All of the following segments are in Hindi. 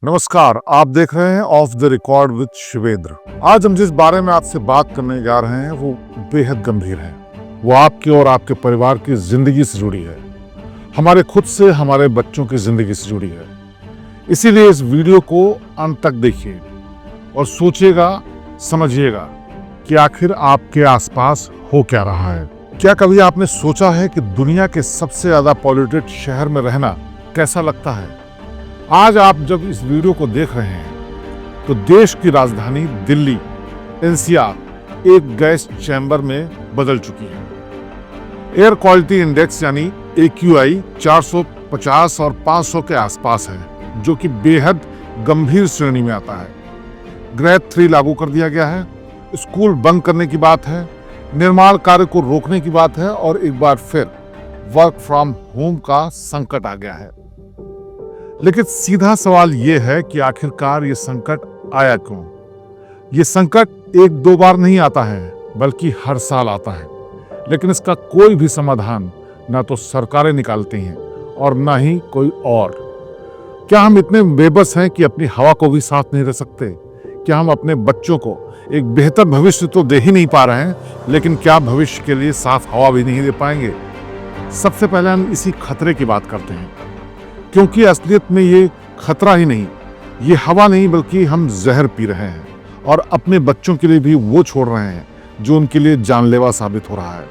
नमस्कार, आप देख रहे हैं of the record with Shivendra. आज हम जिस बारे में आपसे बात करने जा रहे हैं वो बेहद गंभीर है। वो आपके और आपके परिवार की जिंदगी से जुड़ी है, हमारे खुद से, हमारे बच्चों की जिंदगी से जुड़ी है। इसीलिए इस वीडियो को अंत तक देखिए और सोचिएगा, समझिएगा कि आखिर आपके आसपास हो क्या रहा है। क्या कभी आपने सोचा है कि दुनिया के सबसे ज्यादा पॉल्यूटेड शहर में रहना कैसा लगता है? आज आप जब इस वीडियो को देख रहे हैं तो देश की राजधानी दिल्ली एनसीआर एक गैस चैम्बर में बदल चुकी है। एयर क्वालिटी इंडेक्स यानी AQI 450 और 500 के आसपास है, जो कि बेहद गंभीर श्रेणी में आता है। ग्रेड 3 लागू कर दिया गया है, स्कूल बंद करने की बात है, निर्माण कार्य को रोकने की बात है और एक बार फिर वर्क फ्रॉम होम का संकट आ गया है। लेकिन सीधा सवाल यह है कि आखिरकार ये संकट आया क्यों? ये संकट एक दो बार नहीं आता है, बल्कि हर साल आता है। लेकिन इसका कोई भी समाधान ना तो सरकारें निकालती हैं और ना ही कोई और। क्या हम इतने बेबस हैं कि अपनी हवा को भी साफ नहीं रख सकते? क्या हम अपने बच्चों को एक बेहतर भविष्य तो दे ही नहीं पा रहे हैं, लेकिन क्या भविष्य के लिए साफ हवा भी नहीं दे पाएंगे? सबसे पहले हम इसी खतरे की बात करते हैं, क्योंकि असलियत में ये खतरा ही नहीं, ये हवा नहीं, बल्कि हम जहर पी रहे हैं और अपने बच्चों के लिए भी वो छोड़ रहे हैं जो उनके लिए जानलेवा साबित हो रहा है।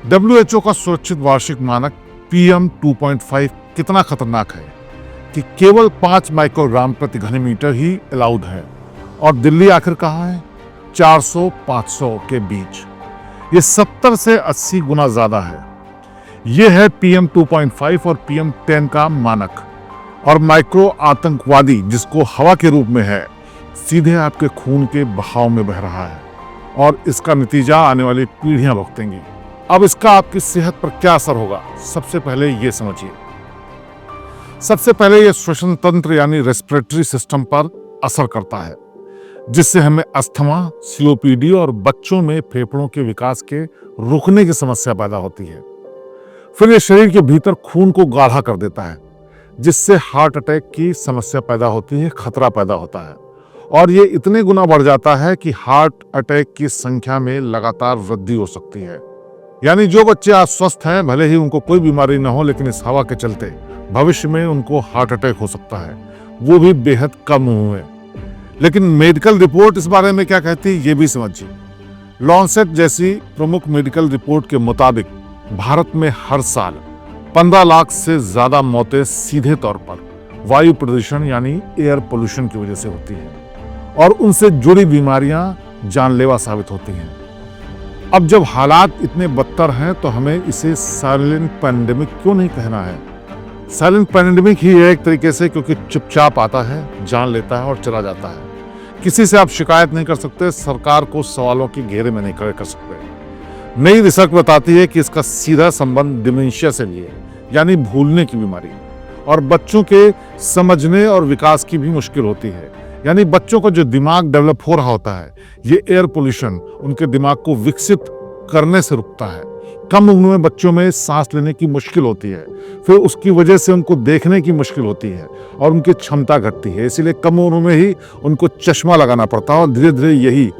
WHO का सुरक्षित वार्षिक मानक PM 2.5 कितना खतरनाक है कि केवल 5 माइक्रोग्राम प्रति घन मीटर ही अलाउड है, और दिल्ली आखिर कहाँ है? 400-500 के बीच। ये 70 से 80 गुना ज्यादा है। यह है PM 2.5 और PM 10 का मानक। और माइक्रो आतंकवादी, जिसको हवा के रूप में है, सीधे आपके खून के बहाव में बह रहा है और इसका नतीजा आने वाली पीढ़ियां भुगतेंगी। अब इसका आपकी सेहत पर क्या असर होगा, सबसे पहले ये समझिए। सबसे पहले ये श्वसन तंत्र यानी रेस्पिरेटरी सिस्टम पर असर करता है, जिससे हमें अस्थमा, COPD और बच्चों में फेफड़ों के विकास के रुकने की समस्या पैदा होती है। फिर ये शरीर के भीतर खून को गाढ़ा कर देता है, जिससे हार्ट अटैक की समस्या पैदा होती है, खतरा पैदा होता है। और ये इतने गुना बढ़ जाता है कि हार्ट अटैक की संख्या में लगातार वृद्धि हो सकती है। यानी जो बच्चे आज स्वस्थ हैं, भले ही उनको कोई बीमारी न हो, लेकिन इस हवा के चलते भविष्य में उनको हार्ट अटैक हो सकता है, वो भी बेहद कम हुए। लेकिन मेडिकल रिपोर्ट इस बारे में क्या कहती है, ये भी समझिए। लॉन्सेट जैसी प्रमुख मेडिकल रिपोर्ट के मुताबिक भारत में हर साल 15 लाख से ज्यादा मौतें सीधे तौर पर वायु प्रदूषण यानी एयर पोल्यूशन की वजह से होती हैं, और उनसे जुड़ी बीमारियां जानलेवा साबित होती हैं। अब जब हालात इतने बदतर हैं तो हमें इसे साइलेंट पैंडेमिक क्यों नहीं कहना है? साइलेंट पैंडेमिक ही है एक तरीके से, क्योंकि चुपचाप आता है, जान लेता है और चला जाता है। किसी से आप शिकायत नहीं कर सकते, सरकार को सवालों के घेरे में नहीं खड़े कर सकते। नई रिसर्च बताती है कि इसका सीधा संबंध डिमेंशिया से भी है, यानी भूलने की बीमारी, और बच्चों के समझने और विकास की भी मुश्किल होती है। यानी बच्चों का जो दिमाग डेवलप हो रहा होता है, ये एयर पोल्यूशन उनके दिमाग को विकसित करने से रुकता है। कम उम्र में बच्चों में सांस लेने की मुश्किल होती है, फिर उसकी वजह से उनको देखने की मुश्किल होती है और उनकी क्षमता घटती है। इसीलिए कम उम्र में ही उनको चश्मा लगाना पड़ता है और धीरे धीरे यही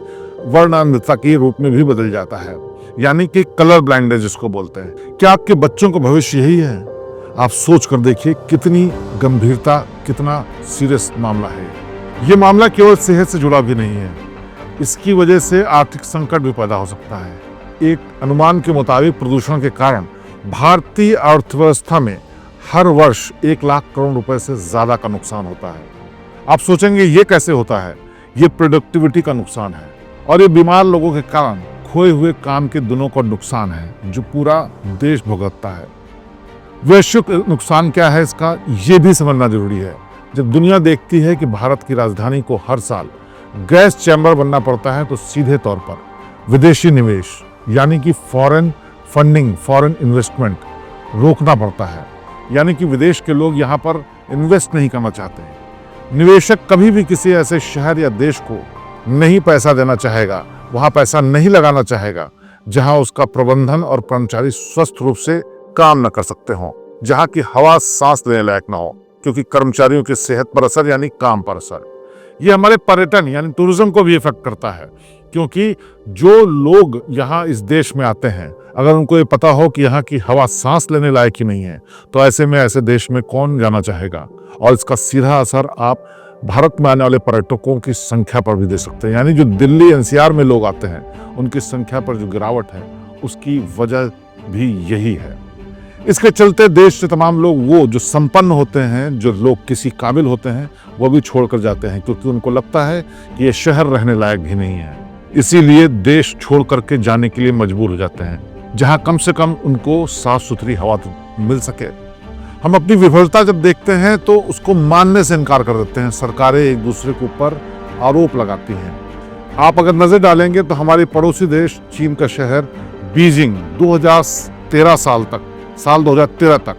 वर्णांधता के रूप में भी बदल जाता है, यानी कि कलर ब्लाइंडनेस जिसको बोलते हैं। क्या आपके बच्चों का भविष्य यही है? आप सोच कर देखिए कितनी गंभीरता, कितना सीरियस मामला है। ये मामला केवल सेहत से जुड़ा भी नहीं है, इसकी वजह से आर्थिक संकट भी पैदा हो सकता है। एक अनुमान के मुताबिक प्रदूषण के कारण भारतीय अर्थव्यवस्था में हर वर्ष 1 लाख करोड़ रुपए से ज्यादा का नुकसान होता है। आप सोचेंगे ये कैसे होता है? ये प्रोडक्टिविटी का नुकसान है, और ये बीमार लोगों के कारण खोए हुए काम के दिनों का नुकसान है, जो पूरा देश भुगतता है। वैश्विक नुकसान क्या है इसका, ये भी समझना जरूरी है। जब दुनिया देखती है कि भारत की राजधानी को हर साल गैस चैम्बर बनना पड़ता है, तो सीधे तौर पर विदेशी निवेश यानी कि फॉरेन फंडिंग, फॉरेन इन्वेस्टमेंट रोकना पड़ता है। यानी कि विदेश के लोग यहाँ पर इन्वेस्ट नहीं करना चाहते हैं। निवेशक कभी भी किसी ऐसे शहर या देश को नहीं पैसा देना चाहेगा, वहां पैसा नहीं लगाना चाहेगा जहां उसका प्रबंधन और कर्मचारी स्वस्थ रूप से काम न कर सकते हों, जहां की हवा सांस लेने लायक ना हो। क्योंकि कर्मचारियों की सेहत पर असर यानी काम पर असर। ये हमारे पर्यटन यानी टूरिज्म को भी इफेक्ट करता है, क्योंकि जो लोग यहाँ इस देश में आते हैं, अगर उनको ये पता हो कि यहाँ की हवा सांस लेने लायक ही नहीं है, तो ऐसे में ऐसे देश में कौन जाना चाहेगा। और इसका सीधा असर आप भारत में आने वाले पर्यटकों की संख्या पर भी दे सकते हैं। यानी जो दिल्ली एनसीआर में लोग आते हैं, उनकी संख्या पर जो गिरावट है, उसकी वजह भी यही है। इसके चलते देश के तमाम लोग, वो जो संपन्न होते हैं, जो लोग किसी काबिल होते हैं, वो भी छोड़कर जाते हैं, क्योंकि उनको लगता है कि ये शहर रहने लायक भी नहीं है। इसीलिए देश छोड़ करके जाने के लिए मजबूर हो जाते हैं, जहां कम से कम उनको साफ सुथरी हवा तो मिल सके। हम अपनी विफलता जब देखते हैं तो उसको मानने से इनकार कर देते हैं। सरकारें एक दूसरे के ऊपर आरोप लगाती हैं। आप अगर नजर डालेंगे तो हमारे पड़ोसी देश चीन का शहर बीजिंग 2013 साल 2013 तक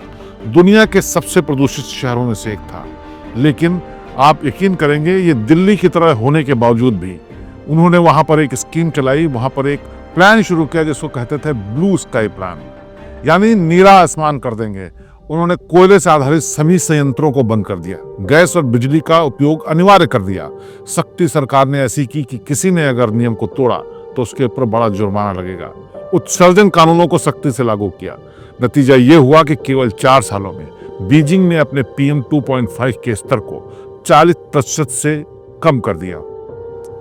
दुनिया के सबसे प्रदूषित शहरों में से एक था। लेकिन आप यकीन करेंगे, ये दिल्ली की तरह होने के बावजूद भी उन्होंने वहां पर एक स्कीम चलाई, वहां पर एक प्लान शुरू किया जिसको कहते थे ब्लू स्काई प्लान, यानी नीला आसमान कर देंगे। उन्होंने कोयले से आधारित सभी संयंत्रों को बंद कर दिया, गैस और बिजली का उपयोग अनिवार्य कर दिया। सख्ती सरकार ने ऐसी की कि किसी ने अगर नियम को तोड़ा तो उसके ऊपर बड़ा जुर्माना लगेगा। उत्सर्जन कानूनों को सख्ती से लागू किया। नतीजा ये हुआ कि केवल 4 सालों में बीजिंग ने अपने PM 2.5 के स्तर को 40% से कम कर दिया।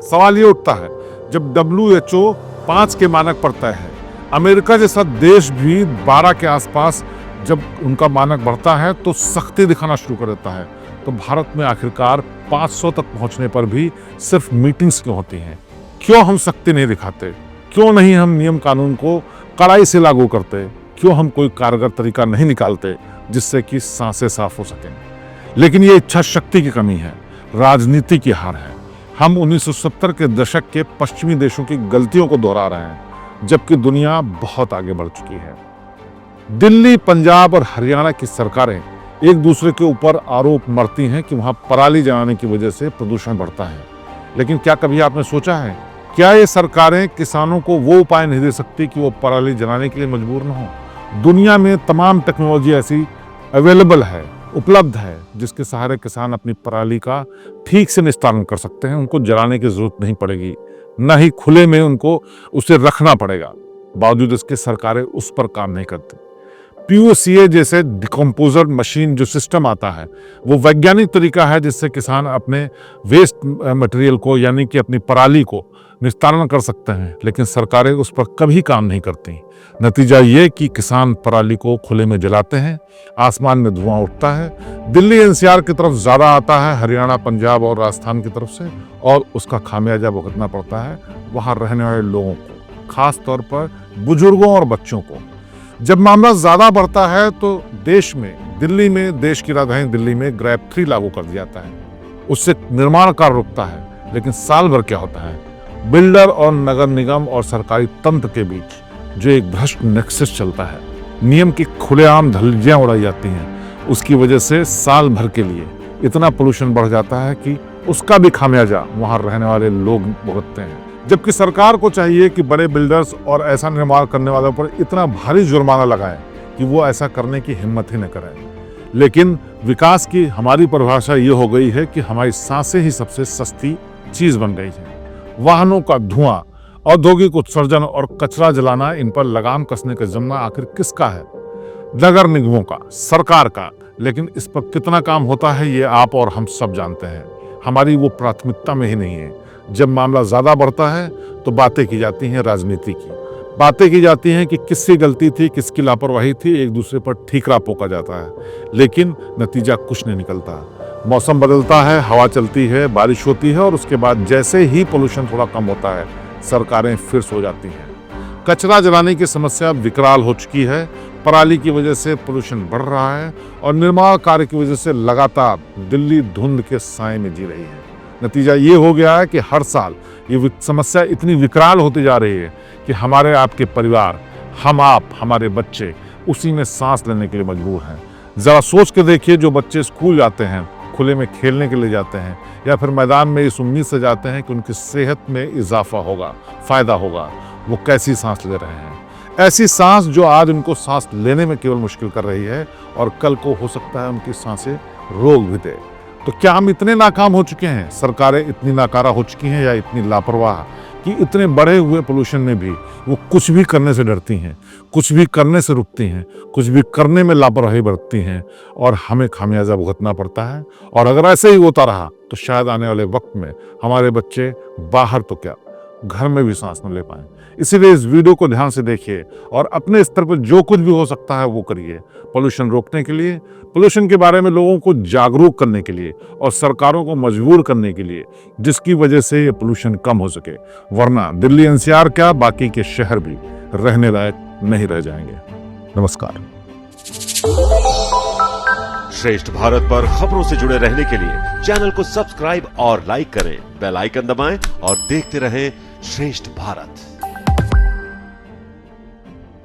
सवाल ये उठता है, जब WHO 5 के मानक पर तय है, अमेरिका जैसा देश भी 12 के आसपास जब उनका मानक बढ़ता है तो सख्ती दिखाना शुरू कर देता है, तो भारत में आखिरकार 500 तक पहुंचने पर भी सिर्फ मीटिंग्स क्यों होती हैं? क्यों हम सख्ती नहीं दिखाते? क्यों नहीं हम नियम कानून को कड़ाई से लागू करते? क्यों हम कोई कारगर तरीका नहीं निकालते जिससे कि सांसें साफ हो सकें? लेकिन ये इच्छा शक्ति की कमी है, राजनीति की हार है। हम 1970 के दशक के पश्चिमी देशों की गलतियों को दोहरा रहे हैं, जबकि दुनिया बहुत आगे बढ़ चुकी है। दिल्ली, पंजाब और हरियाणा की सरकारें एक दूसरे के ऊपर आरोप मढ़ती हैं कि वहां पराली जलाने की वजह से प्रदूषण बढ़ता है। लेकिन क्या कभी आपने सोचा है, क्या ये सरकारें किसानों को वो उपाय नहीं दे सकती कि वो पराली जलाने के लिए मजबूर न हो? दुनिया में तमाम टेक्नोलॉजी ऐसी अवेलेबल है, उपलब्ध है, जिसके सहारे किसान अपनी पराली का ठीक से निस्तारण कर सकते हैं। उनको जलाने की जरूरत नहीं पड़ेगी, न ही खुले में उनको उसे रखना पड़ेगा। बावजूद इसके सरकारें उस पर काम नहीं करती। POCA जैसे डिकम्पोजर मशीन जो सिस्टम आता है, वो वैज्ञानिक तरीका है जिससे किसान अपने वेस्ट मटेरियल को, यानी कि अपनी पराली को निस्तारण कर सकते हैं, लेकिन सरकारें उस पर कभी काम नहीं करती। नतीजा ये कि किसान पराली को खुले में जलाते हैं, आसमान में धुआं उठता है, दिल्ली NCR की तरफ ज़्यादा आता है, हरियाणा, पंजाब और राजस्थान की तरफ से, और उसका खामियाजा भुगतना पड़ता है वहाँ रहने वाले लोगों को, खास तौर पर बुजुर्गों और बच्चों को। जब मामला ज़्यादा बढ़ता है तो देश में देश की राजधानी दिल्ली में GRAP 3 लागू कर दिया जाता है। उससे निर्माण कार्य रुकता है, लेकिन साल भर क्या होता है, बिल्डर और नगर निगम और सरकारी तंत्र के बीच जो एक भ्रष्ट नेक्सस चलता है, नियम की खुलेआम धज्जियां उड़ाई जाती हैं। उसकी वजह से साल भर के लिए इतना पोल्यूशन बढ़ जाता है कि उसका भी खामियाजा वहां रहने वाले लोग भुगतते हैं। जबकि सरकार को चाहिए कि बड़े बिल्डर्स और ऐसा निर्माण करने वालों पर इतना भारी जुर्माना लगाए कि वो ऐसा करने की हिम्मत ही न करें। लेकिन विकास की हमारी परिभाषा ये हो गई है कि हमारी सांसें ही सबसे सस्ती चीज बन गई है। वाहनों का धुआं, औद्योगिक उत्सर्जन और कचरा जलाना, इन पर लगाम कसने का जिम्मा आखिर किसका है? नगर निगमों का, सरकार का। लेकिन इस पर कितना काम होता है ये आप और हम सब जानते हैं। हमारी वो प्राथमिकता में ही नहीं है। जब मामला ज्यादा बढ़ता है तो बातें की जाती हैं राजनीति की, बातें की जाती हैं कि किसकी गलती थी, किसकी लापरवाही थी, एक दूसरे पर ठीकरा पोका जाता है, लेकिन नतीजा कुछ नहीं निकलता। मौसम बदलता है, हवा चलती है, बारिश होती है, और उसके बाद जैसे ही पोल्यूशन थोड़ा कम होता है, सरकारें फिर सो जाती हैं। कचरा जलाने की समस्या विकराल हो चुकी है। पराली की वजह से पोल्यूशन बढ़ रहा है और निर्माण कार्य की वजह से लगातार दिल्ली धुंध के साए में जी रही है। नतीजा ये हो गया है कि हर साल ये समस्या इतनी विकराल होती जा रही है कि हमारे आपके परिवार, हम आप, हमारे बच्चे उसी में सांस लेने के लिए मजबूर हैं। जरा सोच के देखिए, जो बच्चे स्कूल जाते हैं, खुले में खेलने के लिए जाते हैं, या फिर मैदान में इस उम्मीद से जाते हैं कि उनकी सेहत में इजाफा होगा, फायदा होगा, वो कैसी सांस ले रहे हैं। ऐसी सांस जो आज उनको सांस लेने में केवल मुश्किल कर रही है और कल को हो सकता है उनकी सांसें रोक भी दे। तो क्या हम इतने नाकाम हो चुके हैं, सरकारें इतनी नाकारा हो चुकी हैं या इतनी लापरवाह कि इतने बढ़े हुए पोल्यूशन में भी वो कुछ भी करने से डरती हैं, कुछ भी करने से रुकती हैं, कुछ भी करने में लापरवाही बरतती हैं और हमें खामियाजा भुगतना पड़ता है। और अगर ऐसे ही होता रहा तो शायद आने वाले वक्त में हमारे बच्चे बाहर तो क्या, घर में भी सांस न ले पाएं। इसीलिए इस वीडियो को ध्यान से देखिए और अपने स्तर पर जो कुछ भी हो सकता है वो करिए, पोल्यूशन रोकने के लिए, पोल्यूशन के बारे में लोगों को जागरूक करने के लिए और सरकारों को मजबूर करने के लिए, जिसकी वजह से ये पोल्यूशन कम हो सके। वरना दिल्ली एनसीआर क्या, बाकी के शहर भी रहने लायक नहीं रह जाएंगे। नमस्कार। श्रेष्ठ भारत पर खबरों से जुड़े रहने के लिए चैनल को सब्सक्राइब और लाइक करें, बेल आइकन दबाएं और देखते रहें श्रेष्ठ भारत।